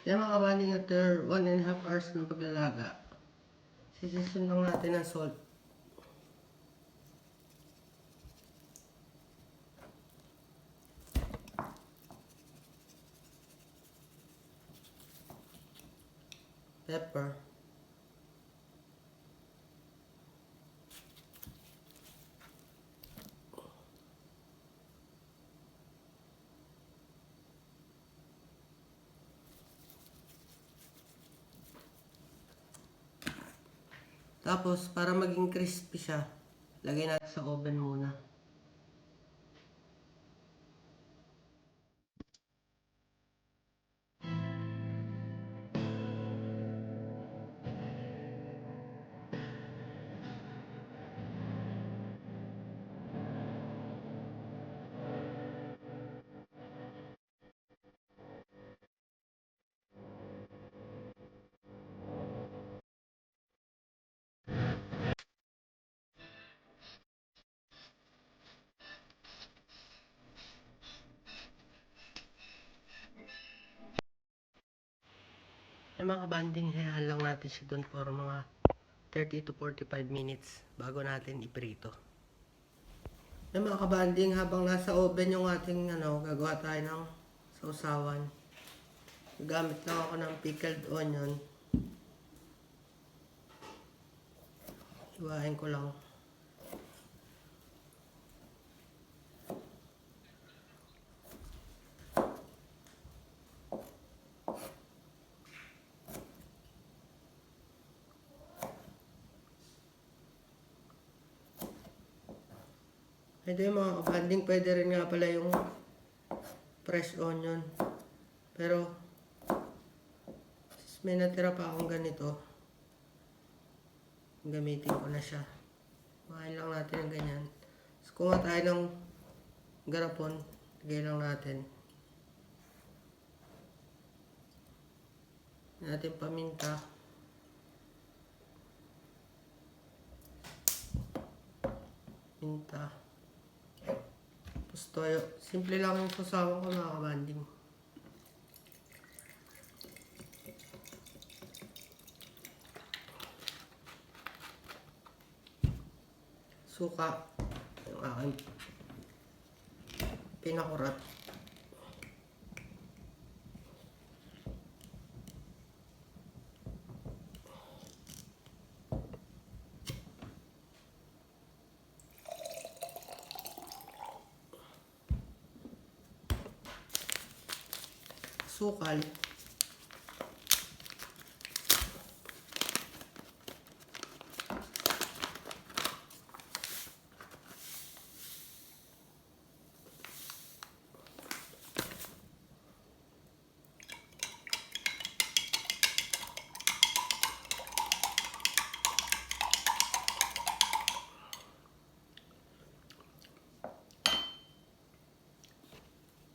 Kaya mga kabanding, after 1.5 hours ng paglalaga, sisisun lang natin ang salt. Pepper. Tapos, para maging crispy siya, lagay natin sa oven muna. Ay mga kabanding, hayaan lang natin siya doon for mga 30 to 45 minutes bago natin iprito. Ay mga kabanding, habang nasa oven yung ating gagawa tayo ng sausawan. Gamit lang ako ng pickled onion. Iwain ko lang. Pwede mga kabanding, pwede rin nga pala yung fresh onion. Pero, may natira pa akong ganito. Gamitin ko na siya. Makain lang natin ng ganyan. So, kuha tayo ng garapon. Lagay lang natin. Natin paminta. Minta. Tapos toyo. Simple lang yung sausawan ko mga kabanding. Suka. Yung aking pinakurat. Sukal.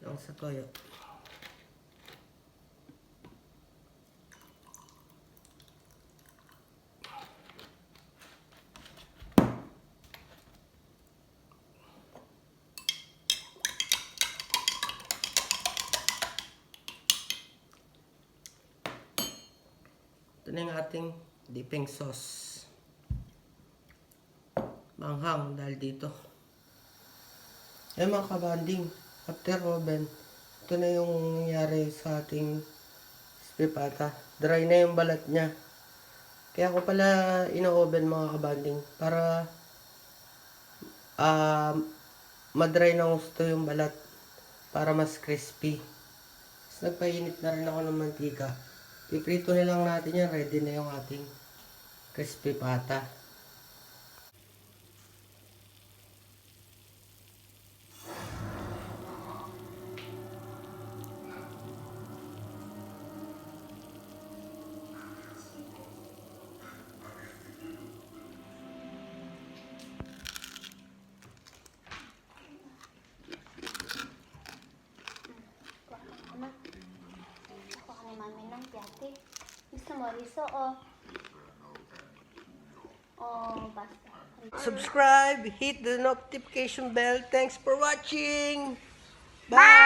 Lang sa toyo. Ito na yung ating dipping sauce. Manghang dahil dito. Eh mga kabanding, after oven, ito na yung nangyari sa ating spipata. Dry na yung balat niya. Kaya ko pala ino-oven mga kabanding para madry na gusto yung balat para mas crispy. Tapos nagpainit na rin ako ng mantika. Piprito na lang natin yan. Ready na yung ating crispy pata. Gusto mo riso o pasta? Subscribe, hit the notification bell. Thanks for watching. Bye! Bye!